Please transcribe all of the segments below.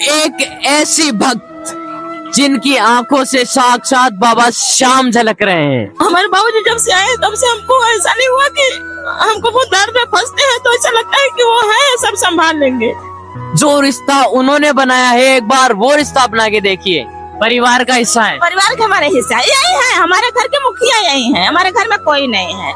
एक ऐसी भक्त जिनकी आंखों से साक्षात बाबा श्याम झलक रहे हैं। हमारे बाबूजी जब से आए तब से हमको ऐसा नहीं हुआ कि हमको वो दर्द में फंसते हैं, तो ऐसा लगता है कि वो है सब संभाल लेंगे। जो रिश्ता उन्होंने बनाया है, एक बार वो रिश्ता अपना के देखिए। परिवार का हिस्सा है, परिवार का हमारे हिस्सा यही है, हमारे घर के मुखिया यही है, हमारे घर में कोई नहीं है।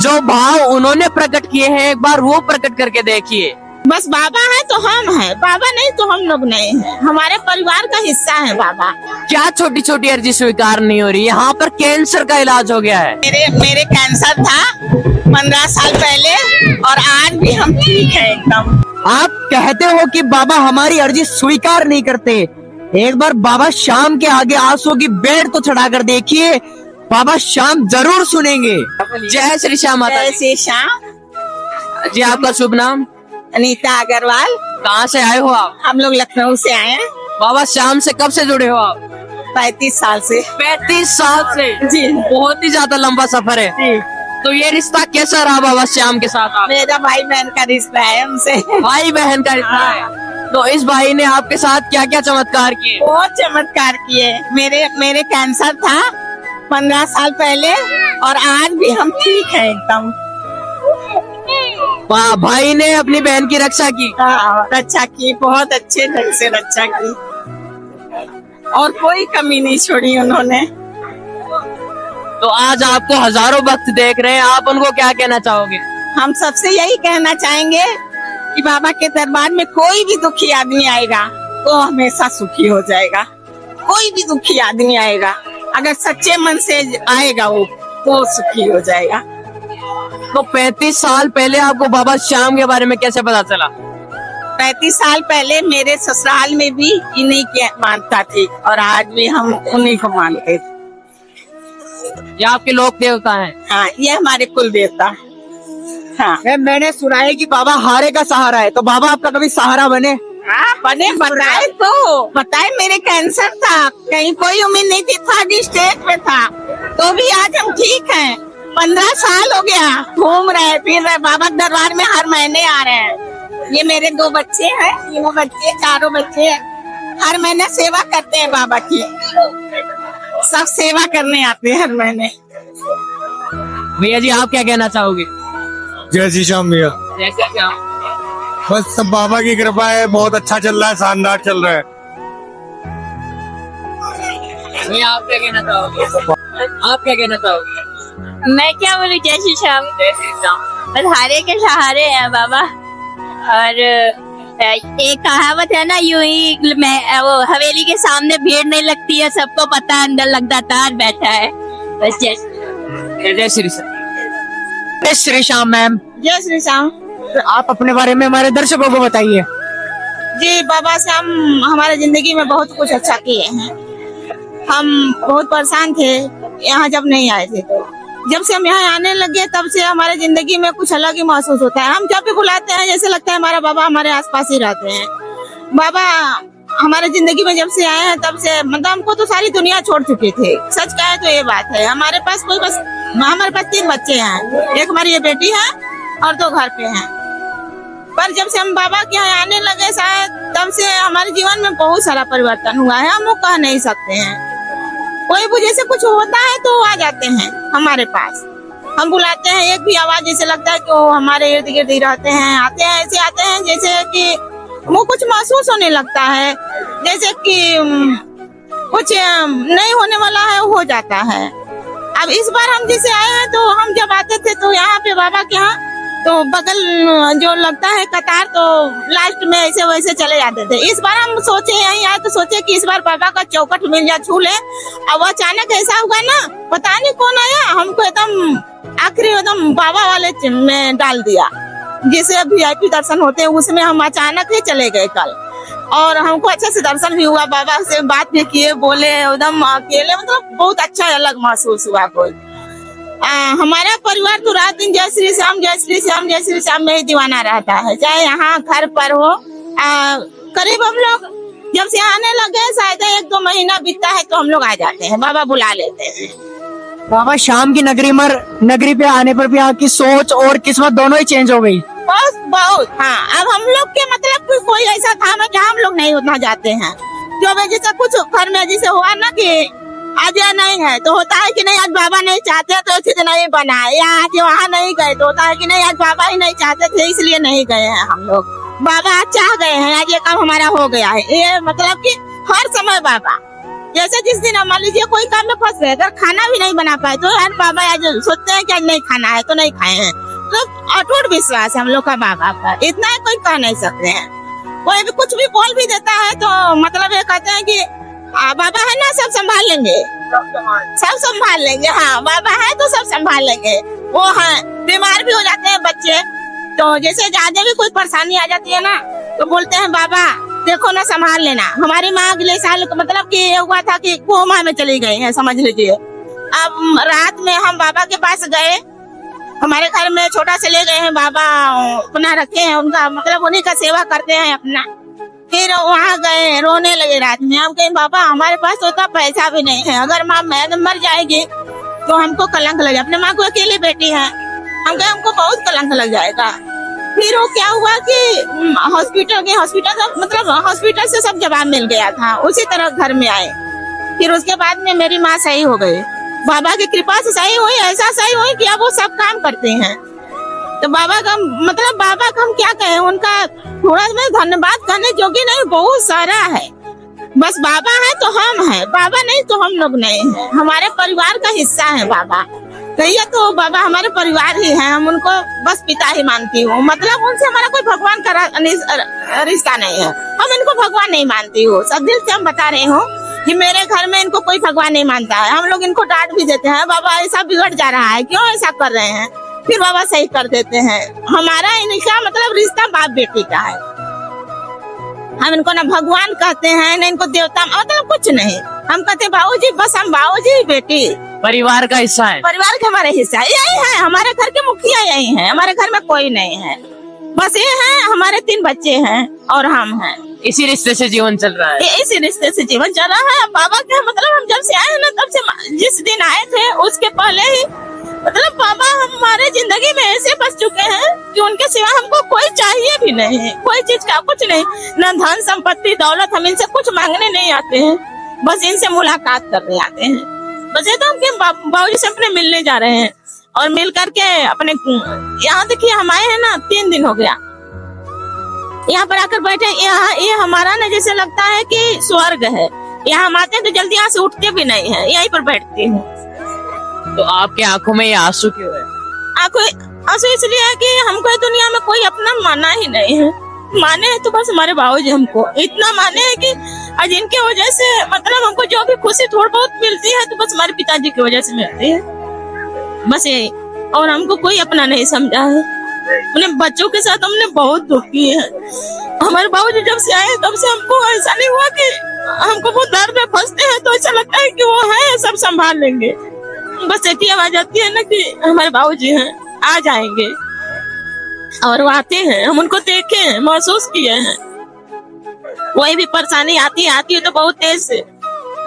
जो भाव उन्होंने प्रकट किए हैं, एक बार वो प्रकट करके देखिए। बस बाबा है तो हम हैं, बाबा नहीं तो हम लोग नहीं हैं, हमारे परिवार का हिस्सा है बाबा। क्या छोटी छोटी अर्जी स्वीकार नहीं हो रही? यहाँ पर कैंसर का इलाज हो गया है। मेरे कैंसर था 15 साल पहले और आज भी हम ठीक है एकदम। आप कहते हो कि बाबा हमारी अर्जी स्वीकार नहीं करते, एक बार बाबा श्याम के आगे आंसू की बेड़ तो चढ़ा कर देखिए, बाबा श्याम जरूर सुनेंगे। जय श्री श्याम माता। जय श्री श्याम। जी, आपका शुभ नाम? अनीता अग्रवाल। कहाँ से आए हो आप? हम लोग लखनऊ से आए हैं। बाबा श्याम से कब से जुड़े हो आप? 35 साल से। 35 साल से जी, बहुत ही ज्यादा लंबा सफर है जी। तो ये रिश्ता कैसा रहा बाबा श्याम के साथ? आप मेरा भाई बहन का रिश्ता है हमसे। भाई बहन का रिश्ता है। तो इस भाई ने आपके साथ क्या क्या चमत्कार किए? बहुत चमत्कार किए। मेरे कैंसर था 15 साल पहले और आज भी हम ठीक है एकदम। भाई ने अपनी बहन की रक्षा की। रक्षा की, बहुत अच्छे ढंग से रक्षा की और कोई कमी नहीं छोड़ी उन्होंने। तो आज आपको हजारों भक्त देख रहे हैं, आप उनको क्या कहना चाहोगे? हम सबसे यही कहना चाहेंगे कि बाबा के दरबार में कोई भी दुखी आदमी आएगा तो हमेशा सुखी हो जाएगा। कोई भी दुखी आदमी आएगा अगर सच्चे मन से आएगा वो तो सुखी हो जाएगा। तो 35 साल पहले आपको बाबा श्याम के बारे में कैसे पता चला? 35 साल पहले मेरे ससुराल में भी इन्हीं के मानता थी और आज भी हम उन्हीं को मानते थे। ये आपके लोक देवता हैं? हाँ, ये हमारे कुल देवता। हाँ, मैंने सुना है कि बाबा हारे का सहारा है, तो बाबा आपका कभी सहारा बने? हाँ बने। बताए मेरे कैंसर था, कहीं कोई उम्मीद नहीं थी, थर्ड स्टेज में था, तो भी आज हम ठीक हैं। 15 साल हो गया घूम रहे फिर रहे, बाबा के दरबार में हर महीने आ रहे हैं। ये मेरे 2 बच्चे हैं, 3 बच्चे, 4 बच्चे हैं। हर महीने सेवा करते हैं बाबा की, सब सेवा करने आते हैं हर महीने। भैया जी, आप क्या कहना चाहोगे? जय श्री श्याम भैया। जय श्री श्याम। बस सब बाबा की कृपा है, बहुत अच्छा चल रहा है, शानदार चल रहा है। भैया आप क्या कहना चाहोगे? आप क्या कहना चाहोगे? मैं क्या बोलूं, जय श्री श्याम। जय श्री श्याम। बस हारे के सहारे है बाबा। और एक कहावत है ना, यूं ही वो हवेली के सामने भीड़ नहीं लगती है, सबको पता है अंदर लगातार बैठा है। बस जय श्री श्याम। जय श्री श्याम। मैम, जय श्री श्याम। आप अपने बारे में हमारे दर्शकों को बताइए। जी, बाबा श्याम हमारे जिंदगी में बहुत कुछ अच्छा किए हैं। हम बहुत परेशान थे यहाँ जब नहीं आए थे, तो जब से हम यहाँ आने लगे तब से हमारे जिंदगी में कुछ अलग ही महसूस होता है। हम जब भी बुलाते हैं जैसे लगता है हमारा बाबा हमारे आसपास ही रहते हैं। बाबा हमारे जिंदगी में जब से आए हैं तब से मतलब हमको तो सारी दुनिया छोड़ चुके थे। सच कहे तो ये बात है। हमारे पास 3 बच्चे हैं, एक हमारी ये बेटी है और 2 घर पे हैं। पर जब से हम बाबा के यहाँ आने लगे शायद तब से हमारे जीवन में बहुत सारा परिवर्तन हुआ है, हम वो कह नहीं सकते हैं। कोई वजह से कुछ होता है तो आ जाते हैं हमारे पास, हम बुलाते हैं, एक भी आवाज जैसे लगता है कि वो हमारे इर्द गिर्द ही रहते हैं। आते हैं ऐसे आते हैं जैसे कि वो कुछ महसूस होने लगता है, जैसे कि कुछ नहीं होने वाला है हो जाता है। अब इस बार हम जैसे आए हैं तो हम जब आते थे तो यहाँ पे बाबा के यहाँ तो बगल जो लगता है कतार, तो लास्ट में ऐसे वैसे चले जाते थे। इस बार हम सोचे यहीं आए तो सोचे कि इस बार बाबा का चौखट मिल जाए, छू ले। अब अचानक ऐसा हुआ ना, पता नहीं कौन आया हमको एकदम आखिरी एकदम बाबा वाले में डाल दिया, जिसे VIP दर्शन होते हैं उसमें हम अचानक ही चले गए कल। और हमको अच्छे से दर्शन भी हुआ, बाबा से बात भी किए, बोले एकदम अकेले, मतलब बहुत अच्छा अलग महसूस हुआ। कोई हमारा परिवार तो रात दिन जय श्री श्याम जय श्री श्याम जय श्री श्याम में ही दीवाना रहता है, चाहे यहाँ घर पर हो। करीब हम लोग जब से आने लगे शायद 1-2 महीना बीतता है तो हम लोग आ जाते हैं, बाबा बुला लेते हैं। बाबा श्याम की नगरी पे आने पर भी आपकी सोच और किस्मत दोनों ही चेंज हो गई। बहुत बहुत। हाँ, अब हम लोग के मतलब कोई ऐसा था ना जहाँ हम लोग नहीं उतना जाते हैं। जो भी जैसे कुछ घर में जैसे हुआ ना कि आज यहाँ नहीं है तो होता है कि नहीं आज बाबा नहीं चाहते तो चीज नहीं बना, या आज वहाँ नहीं गए तो होता है कि नहीं आज बाबा ही नहीं चाहते थे इसलिए नहीं गए हैं हम लोग। बाबा आज चाह गए हैं, आज ये काम हमारा हो गया है। ये मतलब कि हर समय बाबा, जैसे जिस दिन मान लीजिए कोई काम में फंस गए, अगर खाना भी नहीं बना पाए तो यार बाबा आज सोचते हैं कि आज नहीं खाना है तो नहीं खाए हैं। तो अटूट विश्वास है हम लोग का बाबा पर, इतना है कोई कह नहीं सकते हैं। कोई भी कुछ भी बोल भी देता है तो मतलब ये कहते हैं कि बाबा है ना सब संभाल लेंगे, सब संभाल लेंगे। हाँ, बाबा है तो सब संभाल लेंगे। वो है बीमार भी हो जाते हैं बच्चे तो जैसे ज्यादा भी कोई परेशानी आ जाती है ना तो बोलते हैं बाबा देखो ना संभाल लेना। हमारी माँ अगले साल मतलब कि ये हुआ था कि कोमा में चली गई है समझ लीजिए। अब रात में हम बाबा के पास गए, हमारे घर में छोटा से ले गए हैं, बाबा अपना रखे हैं उनका मतलब उन्हीं का सेवा करते हैं अपना। फिर वहाँ गए, रोने लगे रात में। हम कहें बाबा हमारे पास तो उतना पैसा भी नहीं है, अगर माँ मैं मर जाएगी तो हमको कलंक लग जाए। अपने माँ को अकेली बेटी है, हम कहे हमको बहुत कलंक लग जाएगा। फिर वो क्या हुआ कि हॉस्पिटल से सब जवाब मिल गया था, उसी तरह घर में आए। फिर उसके बाद में मेरी माँ सही हो गई, बाबा की कृपा से सही हुई, ऐसा सही हुई कि अब वो सब काम करते हैं। तो बाबा का मतलब बाबा का हम क्या कहें, उनका थोड़ा में धन्यवाद करने जोगी नहीं, बहुत सारा है। बस बाबा है तो हम हैं, बाबा नहीं तो हम लोग नहीं हैं। हमारे परिवार का हिस्सा है बाबा, कहिए तो बाबा हमारे परिवार ही है। हम उनको बस पिता ही मानती हूँ, मतलब उनसे हमारा कोई भगवान का रिश्ता नहीं है। हम इनको भगवान नहीं मानती हूँ, सब दिल से हम बता रही हूँ कि मेरे घर में इनको कोई भगवान नहीं मानता है। हम लोग इनको डांट भी देते हैं, बाबा ऐसा बिगड़ जा रहा है, क्यों ऐसा कर रहे हैं, फिर बाबा सही कर देते हैं। हमारा इनका मतलब रिश्ता बाप बेटी का है। हम इनको ना भगवान कहते हैं ना इनको देवता, मतलब कुछ नहीं। हम कहते बाबूजी, बस हम बाबूजी बेटी परिवार का हिस्सा है, परिवार का हमारे हिस्सा यही है। हमारे घर के मुखिया यही है, हमारे घर में कोई नहीं है, बस ये है। हमारे 3 बच्चे हैं और हम हैं। इसी रिश्ते से जीवन चल रहा है, इसी रिश्ते से जीवन चल रहा है। बाबा के मतलब हम जब से आए हैं ना तब से, जिस दिन आए थे उसके पहले ही मतलब बाबा हमारे जिंदगी में ऐसे बस चुके हैं कि उनके सिवा हमको कोई चाहिए भी नहीं है, कोई चीज का कुछ नहीं, न धन संपत्ति दौलत। हम इनसे कुछ मांगने नहीं आते हैं, बस इनसे मुलाकात करने आते हैं। बस ये तो हम बाबूजी से अपने मिलने जा रहे हैं और मिल करके अपने यहाँ देखिए हम आए हैं ना 3 दिन हो गया, यहाँ पर आकर बैठे। यहाँ ये हमारा ना जैसे लगता है कि स्वर्ग है। यहाँ हम आते हैं तो जल्दी यहाँ से उठते भी नहीं है, यहीं पर बैठती हूँ। तो आपके आंखों में ये आंसू क्यों है? आंसू इसलिए है कि हमको इस दुनिया में कोई अपना माना ही नहीं है। माने है तो बस हमारे बाबूजी हमको इतना माने है कि आज इनके वजह से मतलब हमको जो भी खुशी थोड़ी बहुत मिलती है तो बस हमारे पिताजी की वजह से मिलती है, बस यही। और हमको कोई अपना नहीं समझा है। अपने बच्चों के साथ हमने बहुत दुख किए हैं। हमारे बाबूजी जब से आए तब से हमको ऐसा नहीं हुआ कि हमको वो दर्द में फंसते हैं तो ऐसा लगता है कि वो है सब संभाल लेंगे। बस इतनी आवाज आती है ना कि हमारे बाबूजी हैं, आ जाएंगे, और वो आते हैं। हम उनको देखे हैं, महसूस किए हैं। वही भी परेशानी आती है तो बहुत तेज से,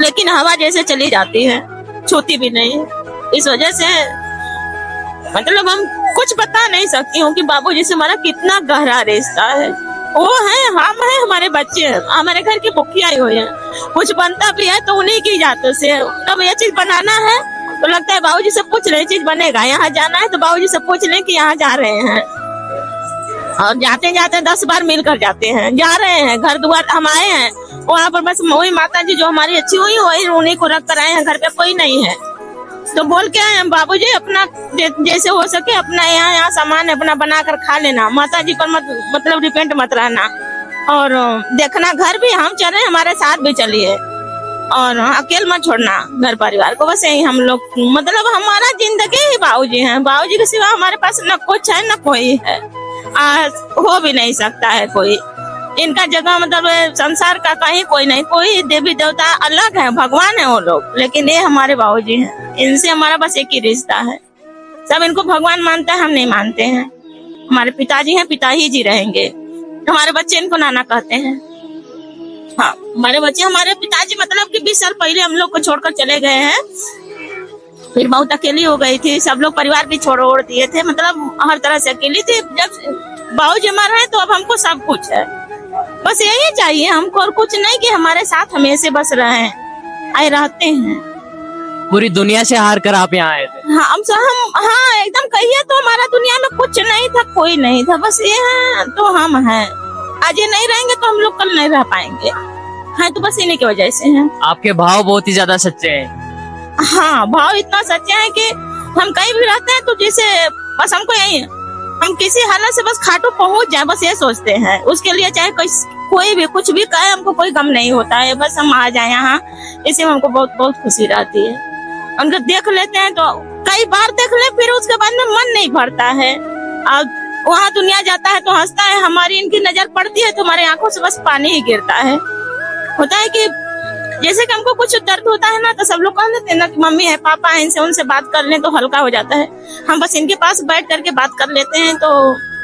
लेकिन हवा जैसे चली जाती है, छूती भी नहीं। इस वजह से मतलब हम कुछ बता नहीं सकती हूँ कि बाबूजी से हमारा कितना गहरा रिश्ता है। वो है, हम है, हमारे बच्चे हैं, हमारे घर के मुखिया ही हुए हैं। कुछ बनता भी है तो उन्हीं की जातों से। तब ये चीज बनाना है तो लगता है बाबूजी से पूछ रहे चीज बनेगा। यहाँ जाना है तो बाबूजी से पूछ लें कि यहाँ जा रहे हैं, और जाते जाते 10 बार मिलकर जाते हैं। जा रहे हैं, घर द्वार हम आए हैं, वहाँ पर बस वही माता जी जो हमारी अच्छी हुई वही उन्हीं को रख कर आए हैं। घर पे कोई नहीं है तो बोल के आए हैं बाबूजी अपना जैसे हो सके अपना यहाँ सामान अपना बना कर खा लेना, माता जी पर मतलब डिपेंड मत रहना, और देखना घर भी हम चल रहे, हमारे साथ भी चलिए, और अकेले मत छोड़ना घर परिवार को। बस यही हम लोग मतलब हमारा जिंदगी ही बाबूजी हैं। बाबूजी के सिवा हमारे पास न कुछ है न कोई है, हो भी नहीं सकता है कोई। इनका जगह मतलब संसार का कहीं कोई नहीं, कोई देवी देवता अलग है, भगवान है वो लोग, लेकिन ये हमारे बाबूजी हैं। इनसे हमारा बस एक ही रिश्ता है। सब इनको भगवान मानता है, हम नहीं मानते हैं। हमारे पिताजी हैं, पिता ही जी रहेंगे। हमारे बच्चे इनको नाना कहते हैं। हाँ, हमारे बच्चे, हमारे पिताजी मतलब कि 20 साल पहले हम लोग को छोड़कर चले गए हैं। फिर बहुत अकेली हो गई थी, सब लोग परिवार भी छोड़ दिए थे, मतलब हर तरह से अकेली थी। जब बाबूजी मर रहे हैं तो अब हमको सब कुछ है, बस यही चाहिए हमको और कुछ नहीं, कि हमारे साथ हमेशा बस रहे, आए रहते हैं। पूरी दुनिया से हार कर आप यहाँ आए थे। हाँ हम हाँ एकदम कहिए तो हमारा दुनिया में कुछ नहीं था, कोई नहीं था, बस ये है तो हम हैं। आज ये नहीं रहेंगे तो हम लोग कल नहीं रह पाएंगे, हाँ तो बस इन्हीं की वजह से हैं। आपके भाव बहुत ही ज्यादा सच्चे हैं। हाँ भाव इतना सच्चा है कि हम कहीं भी रहते हैं तो जैसे बस हमको यही, हम किसी हालत से बस खाटू पहुंच जाए, बस ये सोचते हैं। उसके लिए चाहे कोई भी कुछ भी कहे, हमको कोई गम नहीं होता है, बस हम आ जाए यहाँ, इसी में हमको बहुत बहुत खुशी रहती है। उनको देख लेते हैं तो कई बार देख ले, फिर उसके बाद में मन नहीं भरता है। अब वहाँ दुनिया जाता है तो हंसता है, हमारी इनकी नजर पड़ती है तो हमारे आंखों से बस पानी ही गिरता है। होता है कि जैसे कि हमको कुछ दर्द होता है ना तो सब लोग कह देते हैं ना कि मम्मी है, पापा है, इनसे उनसे बात कर लें तो हल्का हो जाता है। हम बस इनके पास बैठ करके बात कर लेते हैं तो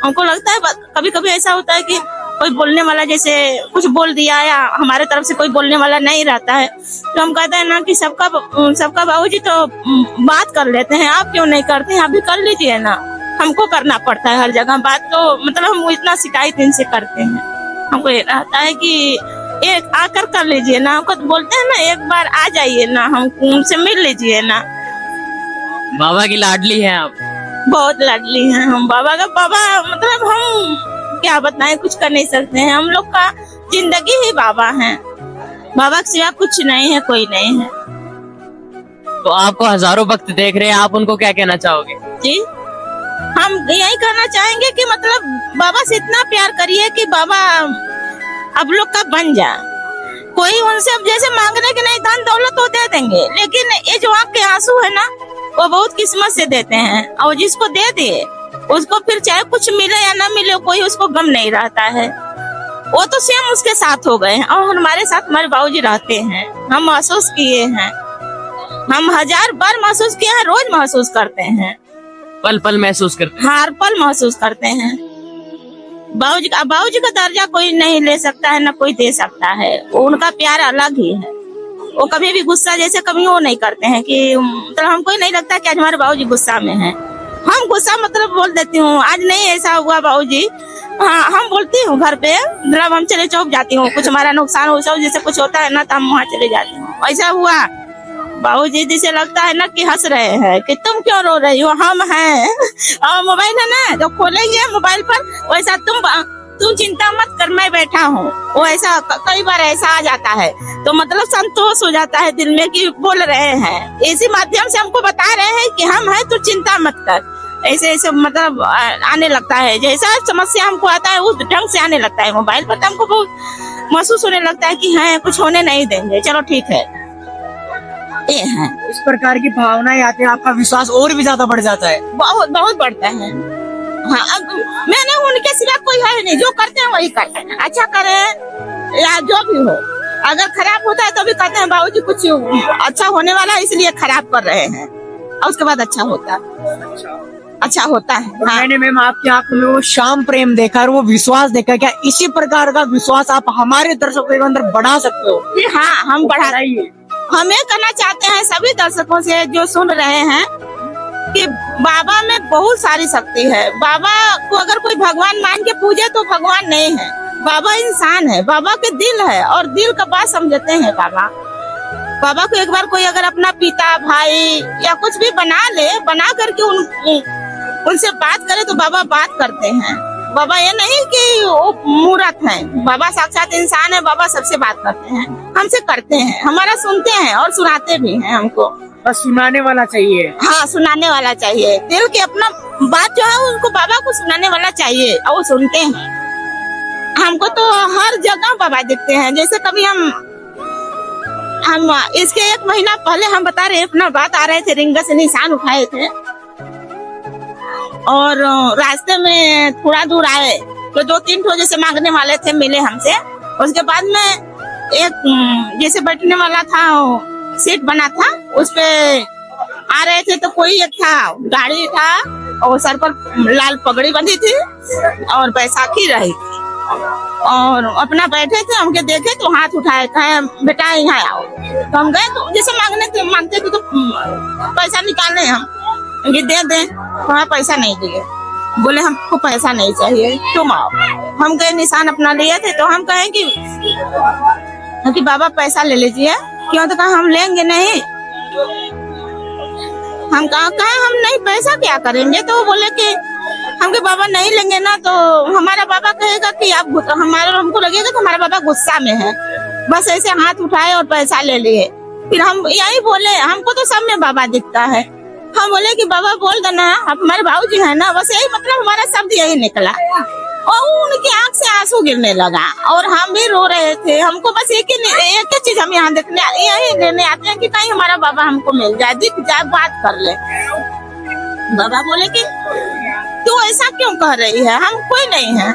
हमको लगता है, कभी कभी ऐसा होता है कि कोई बोलने वाला जैसे कुछ बोल दिया या हमारे तरफ से कोई बोलने वाला नहीं रहता है तो हम कहते हैं ना कि सबका बाबूजी तो बात कर लेते हैं, आप क्यों नहीं करते हैं, आप भी कर लीजिए ना। हमको करना पड़ता है हर जगह बात, तो मतलब हम इतना शिकायत इनसे करते हैं। हमको ये रहता है कि एक आकर कर लीजिए ना, हमको तो बोलते हैं ना एक बार आ जाइए ना, हम उनसे मिल लीजिए ना। बाबा की लाडली हैं आप। बहुत लाडली हैं हम बाबा का। बाबा मतलब हम क्या बताएं, कुछ कर नहीं सकते हैं, हम लोग का जिंदगी ही बाबा है, बाबा के सिवा कुछ नहीं है, कोई नहीं है। तो आपको हजारों भक्त देख रहे हैं, आप उनको क्या कहना चाहोगे? जी हम यही कहना चाहेंगे कि मतलब बाबा से इतना प्यार करिए कि बाबा अब लोग का बन जाए। कोई उनसे अब जैसे मांगने के नहीं, धन दौलत तो दे देंगे, लेकिन ये जो आँख के आंसू है ना वो बहुत किस्मत से देते हैं, और जिसको दे दे उसको फिर चाहे कुछ मिले या ना मिले कोई उसको गम नहीं रहता है। वो तो सेम उसके साथ हो गए हैं और हमारे साथ हमारे बाबूजी रहते हैं। हम महसूस किए हैं, हम 1000 बार महसूस किए हैं, रोज महसूस करते हैं, पल पल महसूस करते हैं। हर पल महसूस करते हैं। बाबूजी का दर्जा कोई नहीं ले सकता है, ना कोई दे सकता है, उनका प्यार अलग ही है। वो कभी भी गुस्सा जैसे कभी वो नहीं करते हैं कि मतलब हमको ही नहीं लगता कि आज हमारे बाबूजी गुस्सा में हैं। हम गुस्सा मतलब बोल देती हूँ, आज नहीं ऐसा हुआ बाबूजी, हाँ हम बोलती हूँ घर पे, मतलब हम चले चौक जाती हूँ, कुछ हमारा नुकसान हो जैसे कुछ होता है ना तो हम वहाँ चले जाती हूँ। ऐसा हुआ बाबूजी जैसे लगता है ना कि हंस रहे हैं कि तुम क्यों रो रही हो, हम हैं। और मोबाइल है ना जो खोलेंगे मोबाइल पर वैसा तुम चिंता मत कर, मैं बैठा हूँ, वो ऐसा कई बार ऐसा आ जाता है तो मतलब संतोष हो जाता है दिल में कि बोल रहे हैं, इसी माध्यम से हमको बता रहे हैं कि हम हैं तो चिंता मत कर। ऐसे ऐसे मतलब आने लगता है, जैसा समस्या हमको आता है उस ढंग से आने लगता है मोबाइल पर, तो हमको बहुत महसूस होने लगता है कि हाँ कुछ होने नहीं देंगे, चलो ठीक है। ये है इस प्रकार की भावनाएं आती है, आपका विश्वास और भी ज्यादा बढ़ जाता है। बहुत बहुत बढ़ता है। हाँ अब मैंने उनके सिवा कोई है नहीं, जो करते हैं वही करते हैं, अच्छा करे या जो भी हो। अगर खराब होता है तो भी कहते हैं बाबूजी कुछ अच्छा होने वाला है इसलिए खराब कर रहे हैं, और उसके बाद अच्छा होता है। हाँ। मैंने मैम आपकी आंखों में वो शाम प्रेम देखा और वो विश्वास देखा, क्या इसी प्रकार का विश्वास आप हमारे दर्शकों के अंदर बढ़ा सकते हो? हाँ हम बढ़ा रही है। हमें कहना चाहते हैं सभी दर्शकों से जो सुन रहे हैं कि बाबा में बहुत सारी शक्ति है। बाबा को अगर कोई भगवान मान के पूजे तो भगवान नहीं है, बाबा इंसान है, बाबा के दिल है और दिल का बात समझते हैं बाबा को एक बार कोई अगर अपना पिता भाई या कुछ भी बना करके उनसे बात करे तो बाबा बात करते हैं। बाबा ये नहीं कि वो मूर्त है, बाबा साक्षात इंसान है, बाबा सबसे बात करते हैं, हमसे करते हैं, हमारा सुनते हैं और सुनाते भी हैं हमको। बस सुनाने वाला चाहिए। हाँ सुनाने वाला चाहिए, दिल की अपना बात जो है उनको बाबा को सुनाने वाला चाहिए और वो सुनते हैं। हमको तो हर जगह बाबा दिखते हैं, जैसे कभी हम इसके 1 महीना पहले हम बता रहे अपना बात आ रहे थे, रिंगा से निशान उठाए थे और रास्ते में थोड़ा दूर आए तो 2-3 ठो जैसे मांगने वाले थे मिले हमसे। उसके बाद में एक जैसे बैठने वाला था सीट बना था उस पे आ रहे थे तो कोई एक था गाड़ी था और सर पर लाल पगड़ी बंधी थी और बैसाखी रही थी और अपना बैठे थे, हमके देखे तो हाथ उठाए, कहे बेटा यहाँ आओ। तो हम गए तो जैसे मांगते थे तो पैसा निकाले हम, ये दे दे, वहाँ पैसा नहीं दिए। बोले हमको पैसा नहीं चाहिए, तुम आओ। हम गए, निशान अपना लिए थे, तो हम कहें कि बाबा पैसा ले लीजिए। क्यों? तो कहा हम लेंगे नहीं। हम कहा हम नहीं, पैसा क्या करेंगे? तो वो बोले कि हमके बाबा नहीं लेंगे ना, तो हमारा बाबा कहेगा कि आप हमको लगेगा कि हमारा बाबा गुस्सा में है, बस ऐसे हाथ उठाए और पैसा ले लिए। फिर हम यही बोले, हमको तो सब में बाबा दिखता है। हम बोले कि बाबा बोल देना, आप हमारे भाऊजी है ना, बस यही मतलब हमारा शब्द यही निकला। और उनकी आंख से आंसू गिरने लगा और हम भी रो रहे थे। हमको बस एक ही चीज हम यहाँ देखने यही लेने आते हैं कि कहीं हमारा बाबा हमको मिल जाए, दिख जाए, बात कर ले। बाबा बोले कि तू ऐसा क्यों कह रही है, हम कोई नहीं है।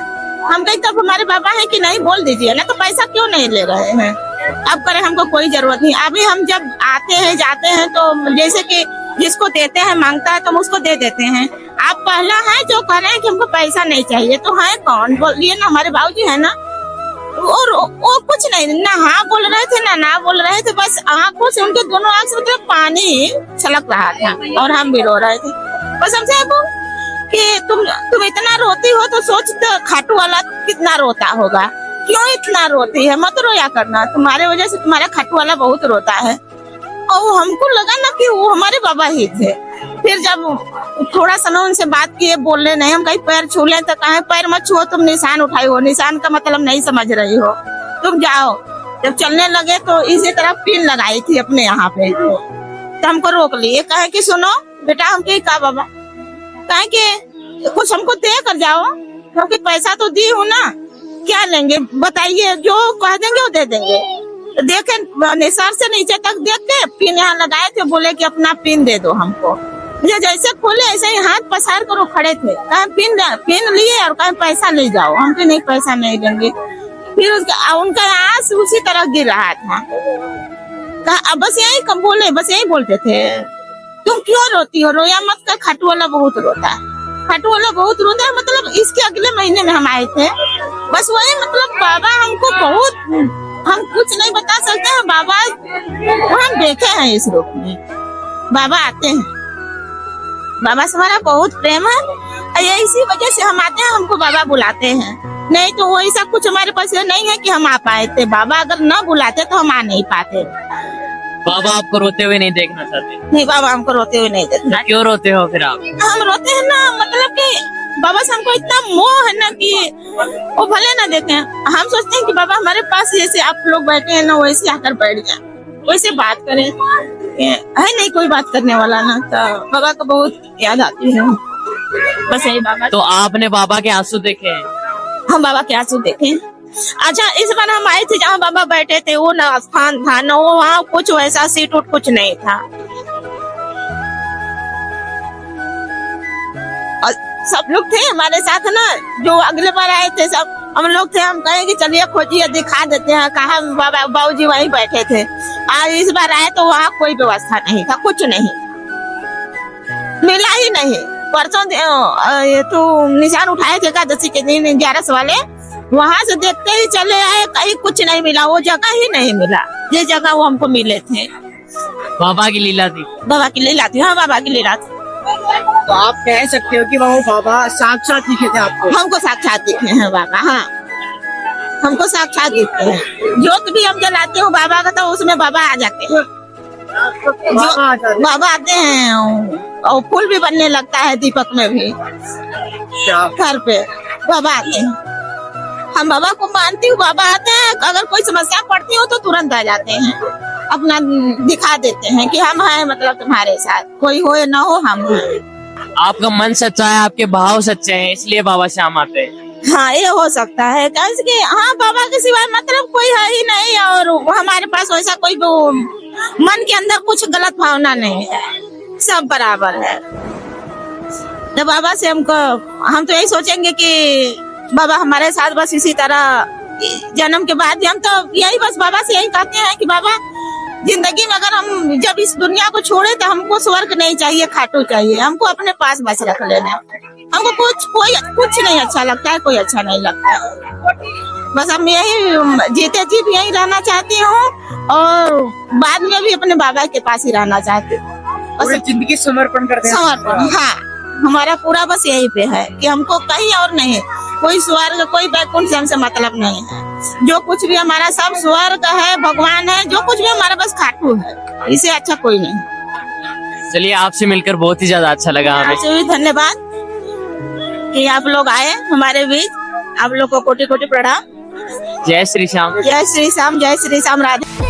हम कहीं तब हमारे बाबा है कि नहीं, बोल दीजिए ना, तो पैसा क्यों नहीं ले रहे हैं? अब करें, हमको कोई जरूरत नहीं। अभी हम जब आते हैं जाते हैं तो जैसे कि जिसको देते हैं मांगता है तो हम उसको दे देते हैं। आप पहला है जो कह रहे हैं कि हमको पैसा नहीं चाहिए, तो है कौन? बोलिए ना, हमारे बाबूजी है ना। और वो कुछ नहीं, ना हाँ बोल रहे थे ना बोल रहे थे, बस आंखों से, उनके दोनों आंख से मतलब पानी छलक रहा था और हम भी रो रहे थे। बस हमसे कि तुम इतना रोती हो तो सोच, तो खाटू वाला कितना रोता होगा, क्यों इतना रोती है, मत रोया करना, तुम्हारे वजह से तुम्हारा खाटू वाला बहुत रोता है। और हमको लगा ना कि वो हमारे बाबा ही थे। फिर जब थोड़ा समय उनसे बात किए, बोलने नहीं, हम कहीं पैर छू लें तो कहे पैर मत छुओ, तुम निशान उठाई हो, निशान का मतलब नहीं समझ रही हो, तुम जाओ। जब चलने लगे तो इसी तरह पिन लगाई थी अपने यहाँ पे, तो हमको रोक लिए, कहे कि सुनो बेटा, हम कहा बाबा, कहे कि कुछ हमको दे कर जाओ, क्योंकि पैसा तो दी हूँ ना, क्या लेंगे बताइए, जो कह देंगे वो दे देंगे। देखे निशान से नीचे तक देख के पिन यहाँ लगाए थे, बोले कि अपना पिन दे दो हमको। मुझे जैसे खोले ऐसे ही हाथ पसार कर वो खड़े थे, कहा पिन लिए और कहा पैसा ले जाओ। हम कहे नहीं, पैसा नहीं देंगे। फिर उनका आंस उसी तरह गिर रहा था। कहा बस यही कब बोले, बस यही बोलते थे, तुम क्यों रोती हो, रोया मत कर, खाटू वाला बहुत रोता है, खाटू वाला बहुत रोता है। मतलब इसके अगले महीने में हम आए थे, बस वही मतलब बाबा हमको बहुत, हम कुछ नहीं बता सकते हैं, बाबा हम देखे हैं इस रूप में। बाबा आते हैं, बाबा से हमारा बहुत प्रेम है, ये इसी वजह से हम आते हैं, हमको बाबा बुलाते हैं। नहीं तो वो ऐसा कुछ हमारे पास नहीं है कि हम आ पाए थे। बाबा अगर न बुलाते तो हम आ नहीं पाते। बाबा आपको रोते हुए नहीं देखना चाहते? नहीं, बाबा हमको रोते हुए नहीं देखना। क्यों रोते हो फिर आप? हम रोते हैं ना, मतलब कि बाबा से हमको इतना मोह है ना कि वो भले ना देखें, हम सोचते हैं कि बाबा हमारे पास जैसे आप लोग बैठे हैं ना, वैसे आकर बैठ जाए, वैसे बात करें। है नहीं कोई बात करने वाला ना, तो बाबा को बहुत याद आती है, बस यही बाबा। तो आपने बाबा के आंसू देखे हैं? हम बाबा के आंसू देखे। अच्छा, इस बार हम आए थे जहाँ बाबा बैठे थे, वो ना स्थान था ना, वो वहाँ कुछ वैसा सीट उट कुछ नहीं था। और सब लोग थे हमारे साथ ना, जो अगले बार आए थे सब हम लोग थे। हम कहे कि चलिए खोजिए, दिखा देते हैं। कहा बाबा बाबूजी वहीं बैठे थे। आज इस बार आए तो वहाँ कोई व्यवस्था नहीं था, कुछ नहीं मिला ही नहीं। परसों ये तो निशान उठाए थे एकादशी के दिन 11 वाले, वहाँ से देखते ही चले आए, कहीं कुछ नहीं मिला, वो जगह ही नहीं मिला, ये जगह वो हमको मिले थे। बाबा की लीला थी? बाबा की लीला थी, हाँ बाबा की लीला थी। तो आप कह सकते हो कि वो बाबा साक्षात दिखे थे आपको? हमको साक्षात दिखे हैं बाबा, हाँ हमको साक्षात दिखते हैं। ज्योत भी हम जलाते हो बाबा का, तो उसमें बाबा आ जाते हैं। बाबा आते हैं और फूल भी बनने लगता है दीपक में भी, घर पे बाबा आते हैं। हम बाबा को मानती हूँ, बाबा आते हैं, अगर कोई समस्या पड़ती हो तो तुरंत आ जाते हैं, अपना दिखा देते हैं कि हम हैं, मतलब तुम्हारे साथ, कोई हो या ना हो हम हैं। आपका मन सच्चा है, आपके भाव सच्चे हैं, इसलिए बाबा श्याम आते हैं। हाँ, ये हो सकता है, कि हाँ बाबा के सिवाय मतलब कोई है ही नहीं, और हमारे पास वैसा कोई मन के अंदर कुछ गलत भावना नहीं है, सब बराबर है। तो बाबा से हम तो यही सोचेंगे कि बाबा हमारे साथ बस इसी तरह जन्म के बाद हम तो यही बस बाबा से यही कहते हैं कि बाबा जिंदगी में अगर हम जब इस दुनिया को छोड़े तो हमको स्वर्ग नहीं चाहिए, खाटू चाहिए, हमको अपने पास बस रख लेना। हमको कुछ नहीं अच्छा लगता है, कोई अच्छा नहीं लगता है। बस हम यही जीते जी भी यही रहना चाहती हूँ और बाद में भी अपने बाबा के पास ही रहना चाहती हूँ। जिंदगी समर्पण करते हैं? समर्पण, हाँ हमारा पूरा बस यही पे है कि हमको कहीं और नहीं है, कोई स्वर्ग कोई वैकुंठ से हमसे मतलब नहीं है। जो कुछ भी हमारा सब स्वर्ग है, भगवान है, जो कुछ भी हमारा बस खाटू है, इससे अच्छा कोई नहीं। चलिए आपसे मिलकर बहुत ही ज्यादा अच्छा लगा हमें। आपसे भी धन्यवाद कि आप लोग आए हमारे बीच, आप लोग को कोटि कोटि प्रणाम। जय श्री श्याम। जय श्री श्याम, जय श्री श्याम, राधे।